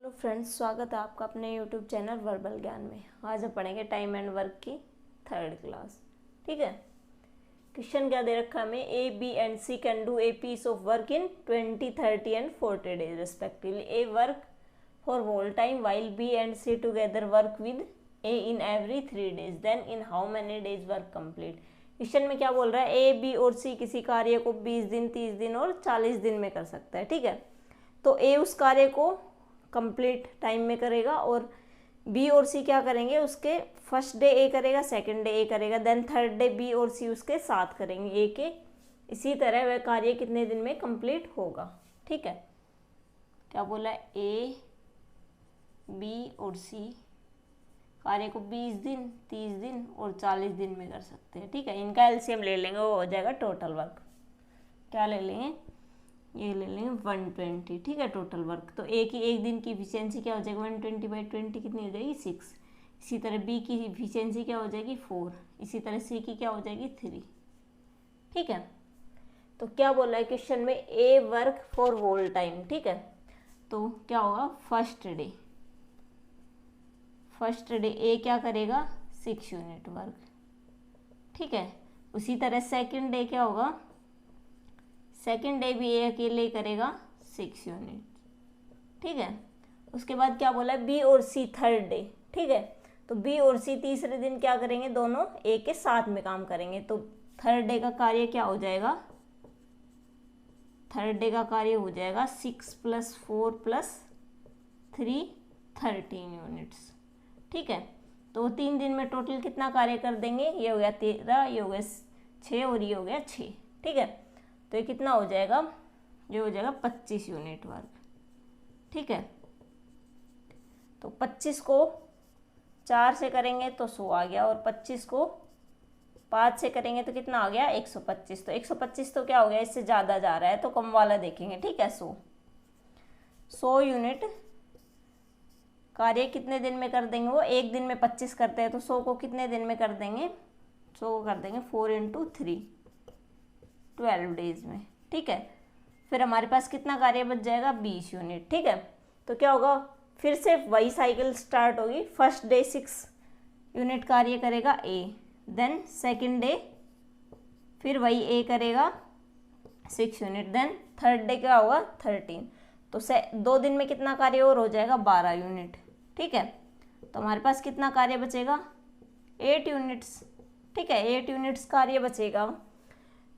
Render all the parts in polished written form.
Hello friends, स्वागत है आपका अपने यूट्यूब चैनल वर्बल ज्ञान में। आज हम पढ़ेंगे टाइम एंड वर्क की 3rd क्लास। ठीक है, क्वेश्चन क्या दे रखा है हमें, A B and C can do a piece of work in 20, 30 and 40 days respectively. A work for whole time while B and C together work with A in every 3 days, then in how many days work complete. Question में क्या बोल रहा है, A B और सी किसी कार्य को 20 दिन, 30 दिन और 40 दिन में कर सकता है। ठीक है, तो ए उस कार्य को कंप्लीट टाइम में करेगा और बी और सी क्या करेंगे, उसके फर्स्ट डे ए करेगा, सेकंड डे ए करेगा, देन थर्ड डे बी और सी उसके साथ करेंगे ए के। इसी तरह वह कार्य कितने दिन में कंप्लीट होगा। ठीक है, क्या बोला, ए बी और सी कार्य को 20 दिन, 30 दिन और 40 दिन में कर सकते हैं। ठीक है, इनका एलसीएम ले लेंगे, वो हो जाएगा टोटल वर्क। क्या ले लेंगे, ये ले लेंगे 120। ठीक है, टोटल वर्क। तो ए की एक दिन की इफिशियंसी क्या हो जाएगी, 120/20 कितनी हो जाएगी, 6। इसी तरह बी की इफिशियंसी क्या हो जाएगी, 4। इसी तरह सी की क्या हो जाएगी, 3। ठीक है, तो क्या बोला है क्वेश्चन में, ए वर्क फॉर होल टाइम। ठीक है, तो क्या होगा, फर्स्ट डे ए क्या करेगा, 6 यूनिट वर्क। ठीक है, उसी तरह सेकेंड डे क्या होगा, सेकेंड डे भी ए अकेले करेगा 6 यूनिट। ठीक है, उसके बाद क्या बोला है, बी और सी थर्ड डे। ठीक है, तो बी और सी तीसरे दिन क्या करेंगे, दोनों ए के साथ में काम करेंगे। तो थर्ड डे का कार्य क्या हो जाएगा, थर्ड डे का कार्य हो जाएगा 6 + 4 + 3 13 यूनिट्स। ठीक है, तो 3 दिन में टोटल कितना कार्य कर देंगे, ये हो गया 13, ये हो गया 6 और ये हो गया 6। ठीक है, तो ये कितना हो जाएगा, ये हो जाएगा 25 यूनिट वर्क। ठीक है, तो 25 को 4 से करेंगे तो 100 आ गया, और 25 को 5 से करेंगे तो कितना आ गया, 125। तो 125 तो क्या हो गया, इससे ज़्यादा जा रहा है तो कम वाला देखेंगे। ठीक है, 100 यूनिट कार्य कितने दिन में कर देंगे, वो एक दिन में 25 करते हैं, तो 100 को कितने दिन में कर देंगे, 100 को कर देंगे 4 × 3 12 डेज में। ठीक है, फिर हमारे पास कितना कार्य बच जाएगा, 20 यूनिट। ठीक है, तो क्या होगा, फिर से वही साइकिल स्टार्ट होगी। फर्स्ट डे 6 यूनिट कार्य करेगा ए, देन सेकंड डे फिर वही ए करेगा 6 यूनिट, देन थर्ड डे क्या होगा 13। तो 2 दिन में कितना कार्य और हो जाएगा, 12 यूनिट। ठीक है, तो हमारे पास कितना कार्य बचेगा, 8 यूनिट्स। ठीक है, 8 यूनिट्स कार्य बचेगा।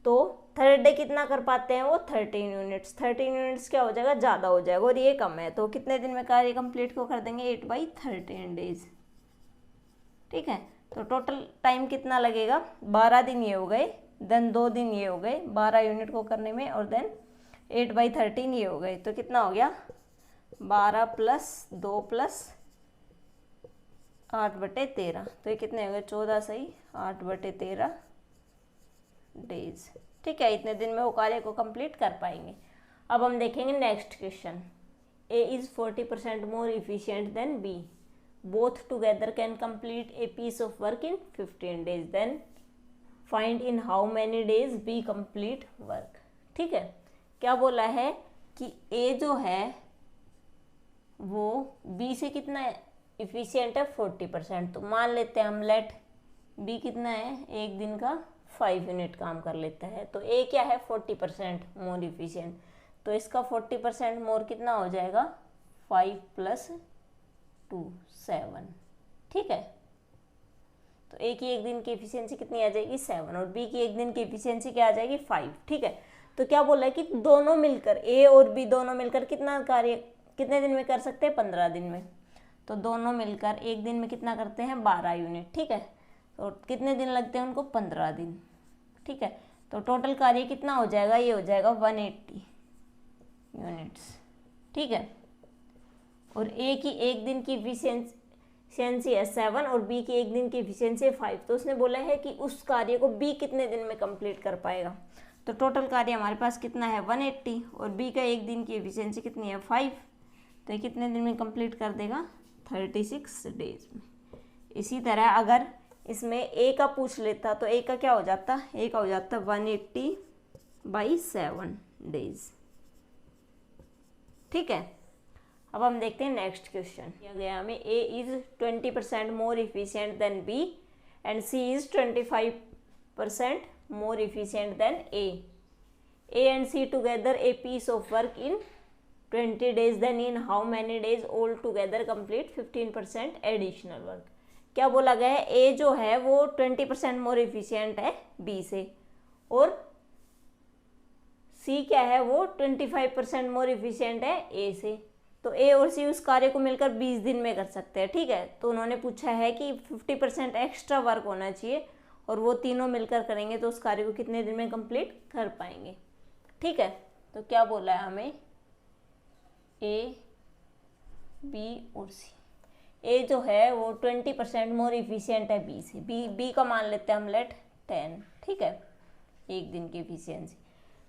तो थर्ड डे कितना कर पाते हैं वो, 13 यूनिट्स। 13 यूनिट्स क्या हो जाएगा, ज़्यादा हो जाएगा और ये कम है, तो कितने दिन में कार्य कंप्लीट को कर देंगे, 8/13 डेज। ठीक है, तो टोटल टाइम कितना लगेगा, 12 दिन ये हो गए, देन 2 दिन ये हो गए 12 यूनिट को करने में, और देन 8/13 ये हो गए। तो कितना हो गया, 12 + 2 + 8/13। तो ये कितने हो गए, 14 सही 8/13 डेज। ठीक है, इतने दिन में वो कार्य को कंप्लीट कर पाएंगे। अब हम देखेंगे next question, A is 40% more efficient than B, both together can complete a piece of work in 15 days, then find in how many days B complete work. ठीक है, क्या बोला है कि ए जो है वो बी से कितना इफिशियंट है, 40%। तो मान लेते हैं हम, लेट बी कितना है, एक दिन का 5 यूनिट काम कर लेता है, तो ए क्या है, 40% मोर इफिशियंट। तो इसका 40% मोर कितना हो जाएगा, 5 + 2 7। ठीक है, तो ए की एक दिन की इफिशियंसी कितनी आ जाएगी, 7, और बी की एक दिन की इफिशियंसी क्या आ जाएगी, 5। ठीक है, तो क्या बोला है कि दोनों मिलकर, ए और बी दोनों मिलकर कितना कार्य कितने दिन में कर सकते हैं, 15 दिन में। तो दोनों मिलकर एक दिन में कितना करते हैं, 12 यूनिट। ठीक है, तो कितने दिन लगते हैं उनको, 15 दिन। ठीक है, तो टोटल कार्य कितना हो जाएगा, ये हो जाएगा 180 यूनिट्स। ठीक है, और ए की एक दिन की इफिशियंसी है 7 और बी की एक दिन की इफिशियंसी है 5। तो उसने बोला है कि उस कार्य को बी कितने दिन में कंप्लीट कर पाएगा। तो टोटल कार्य हमारे पास कितना है, 180, और बी का एक दिन की इफिशियंसी कितनी है, 5। तो ये कितने दिन में कंप्लीट कर देगा, 36 डेज में। इसी तरह अगर इसमें ए का पूछ लेता तो ए का क्या हो जाता, ए का हो जाता 180/7 डेज। ठीक है, अब हम देखते हैं नेक्स्ट क्वेश्चन। दिया गया हमें A is 20% more efficient than B and C is 25% more efficient than A and C together a piece of work in 20 days, then in how many days all together complete 15% additional work. क्या बोला गया है, ए जो है वो 20% more efficient है B से, और सी क्या है वो 25% मोर इफिशियंट है ए से। तो ए और सी उस कार्य को मिलकर 20 दिन में कर सकते हैं, ठीक है। तो उन्होंने पूछा है कि 50% एक्स्ट्रा वर्क होना चाहिए और वो तीनों मिलकर करेंगे तो उस कार्य को कितने दिन में कंप्लीट कर पाएंगे, ठीक है। तो क्या बोला है हमें, ए बी और सी। ए जो है वो 20% मोर इफिशियंट है बी से, बी का मान लेते हैं हम लेट 10, ठीक है, एक दिन की इफिशियंसी।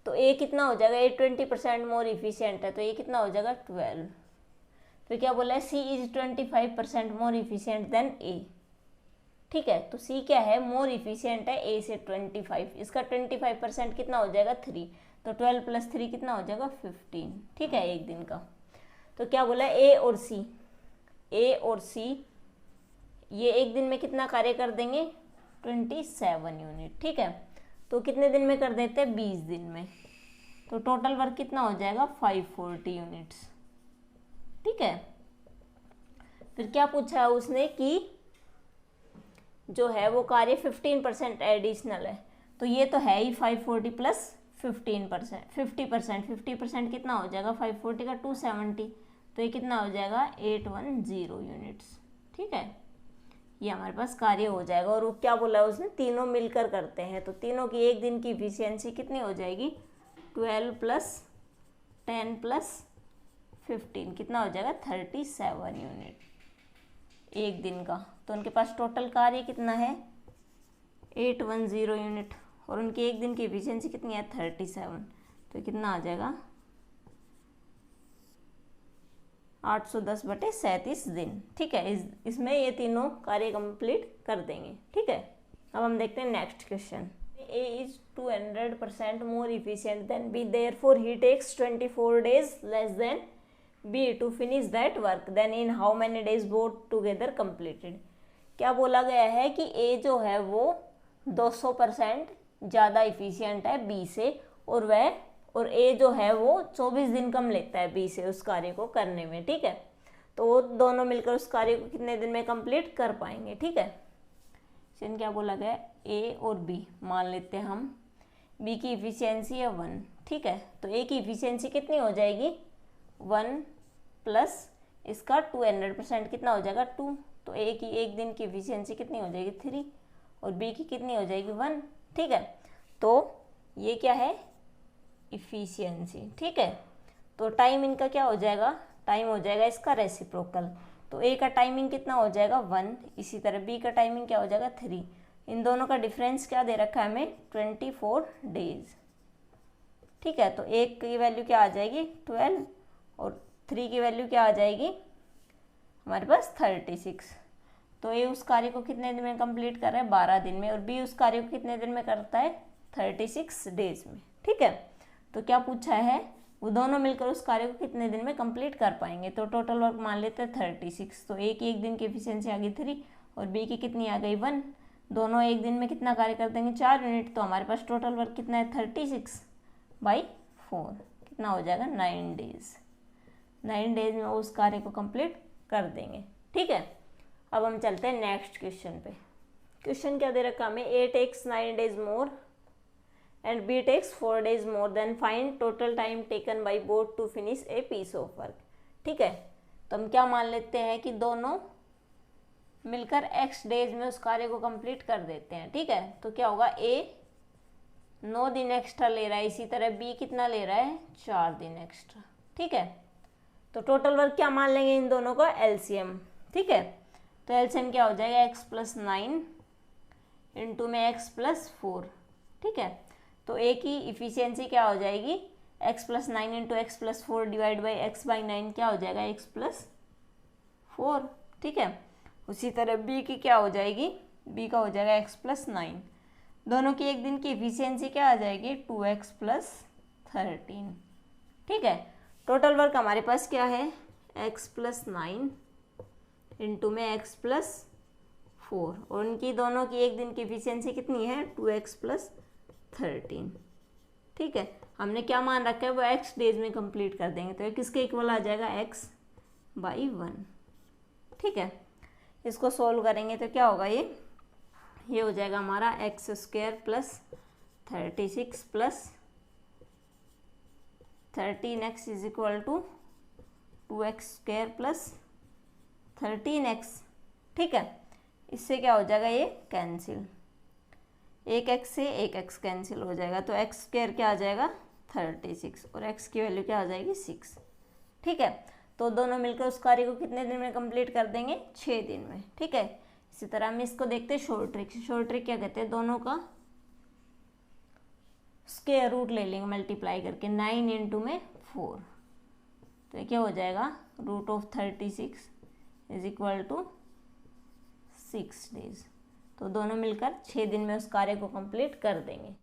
तो ए कितना हो जाएगा, ए 20% मोर इफिशियंट है तो ये कितना हो जाएगा 12। फिर क्या बोला है, सी इज 25% मोर इफिशियंट देन ए, ठीक है। तो सी क्या है, मोर इफिशियंट है ए से 25, इसका 25% कितना हो जाएगा 3, तो 12 + 3 कितना हो जाएगा 15, ठीक है, एक दिन का। तो क्या बोला है, ए और सी ये एक दिन में कितना कार्य कर देंगे 27 यूनिट, ठीक है। तो कितने दिन में कर देते हैं 20 दिन में, तो टोटल वर्क कितना हो जाएगा 540 यूनिट्स, ठीक है। फिर क्या पूछा है उसने कि जो है वो कार्य 15% एडिशनल है, तो ये तो है ही 540 + 15%, 50% कितना हो जाएगा 540 का 270, तो ये कितना हो जाएगा 810 यूनिट्स, ठीक है। ये हमारे पास कार्य हो जाएगा। और वो क्या बोला है उसने, तीनों मिलकर करते हैं, तो तीनों की एक दिन की इफिशियंसी कितनी हो जाएगी 12 + 10 + 15 कितना हो जाएगा 37 यूनिट एक दिन का। तो उनके पास टोटल कार्य कितना है 810 यूनिट, और उनकी एक दिन की इफिशियंसी कितनी है 37, तो कितना आ जाएगा 810/37 दिन, ठीक है। इसमें ये तीनों कार्य कंप्लीट कर देंगे, ठीक है। अब हम देखते हैं next question. A is 200% more efficient than B, therefore he takes 24 days less than B to finish that work, then in how many days both together completed. क्या बोला गया है कि ए जो है वो 200% ज़्यादा इफिशियंट है बी से, और ए जो है वो 24 दिन कम लेता है बी से उस कार्य को करने में, ठीक है। तो वो दोनों मिलकर उस कार्य को कितने दिन में कंप्लीट कर पाएंगे, ठीक है। क्वेश्चन क्या बोला गया, ए और बी मान लेते हैं हम, बी की इफिशियंसी है 1, ठीक है। तो ए की इफिशियंसी कितनी हो जाएगी 1 प्लस इसका 200% कितना हो जाएगा 2, तो ए की एक दिन की इफिशियंसी कितनी हो जाएगी 3, और बी की कितनी हो जाएगी 1, ठीक है। तो ये क्या है इफिशियंसी, ठीक है। तो टाइम इनका क्या हो जाएगा, टाइम हो जाएगा इसका रेसिप्रोकल, तो ए का टाइमिंग कितना हो जाएगा 1, इसी तरह बी का टाइमिंग क्या हो जाएगा 3। इन दोनों का डिफरेंस क्या दे रखा है हमें 24 डेज, ठीक है। तो एक की वैल्यू क्या आ जाएगी 12 और 3 की वैल्यू क्या आ जाएगी हमारे पास 36। तो ए उस कार्य को कितने दिन में कंप्लीट कर रहा है 12 दिन में, और बी उस कार्य को कितने दिन में करता है 36 डेज में, ठीक है। तो क्या पूछा है, वो दोनों मिलकर उस कार्य को कितने दिन में कंप्लीट कर पाएंगे। तो टोटल वर्क मान लेते हैं 36, तो ए की एक दिन की एफिशिएंसी आ गई 3 और बी की कितनी आ गई 1, दोनों एक दिन में कितना कार्य कर देंगे 4 यूनिट। तो हमारे पास टोटल वर्क कितना है 36/4 कितना हो जाएगा 9 डेज। 9 डेज में उस कार्य को कंप्लीट कर देंगे, ठीक है। अब हम चलते हैं नेक्स्ट क्वेश्चन पे। क्वेश्चन क्या दे रखा हमें, ए टेक्स 9 days मोर and B takes 4 days more, then find total time taken by both to finish a piece of work, ठीक है। तो हम क्या मान लेते हैं कि दोनों मिलकर x डेज में उस कार्य को कंप्लीट कर देते हैं, ठीक है। तो क्या होगा, A 9 दिन एक्स्ट्रा ले रहा है, इसी तरह B कितना ले रहा है 4 दिन एक्स्ट्रा, ठीक है। तो टोटल वर्क क्या मान लेंगे इन दोनों का LCM, ठीक है। तो LCM क्या हो जाएगा x + 9 इंटू में x + 4, ठीक है। तो ए की इफिशियंसी क्या हो जाएगी x + 9 into x + 4 divide by x/9 क्या हो जाएगा x + 4, ठीक है। उसी तरह बी की क्या हो जाएगी, बी का हो जाएगा x + 9, दोनों की एक दिन की इफिशियंसी क्या आ जाएगी 2x + 13, ठीक है। टोटल वर्क हमारे पास क्या है एक्स प्लस 9 इंटू में एक्स प्लस 4, और उनकी दोनों की एक दिन की एफिशिएंसी कितनी है 2x प्लस 13। ठीक है, हमने क्या मान रखा है वो x डेज में कंप्लीट कर देंगे, तो ये किसके इक्वल आ जाएगा x बाई 1। ठीक है, इसको सोल्व करेंगे तो क्या होगा, ये हो जाएगा हमारा X square plus 36 plus 13x is equal to 2x square plus 13x। ठीक है, इससे क्या हो जाएगा, ये कैंसिल, एक x से एक x कैंसिल हो जाएगा, तो x स्क्वायर क्या आ जाएगा 36 और x की वैल्यू क्या आ जाएगी 6। ठीक है, तो दोनों मिलकर उस कार्य को कितने दिन में कंप्लीट कर देंगे 6 दिन में। ठीक है, इसी तरह हम इसको देखते हैं शॉर्ट ट्रिक। शॉर्ट ट्रिक क्या कहते हैं, दोनों का स्क्वायर रूट ले लेंगे मल्टीप्लाई करके, 9 इंटू में 4, तो ये क्या हो जाएगा root of 36 is equal to 6 days. तो दोनों मिलकर 6 दिन में उस कार्य को कंप्लीट कर देंगे।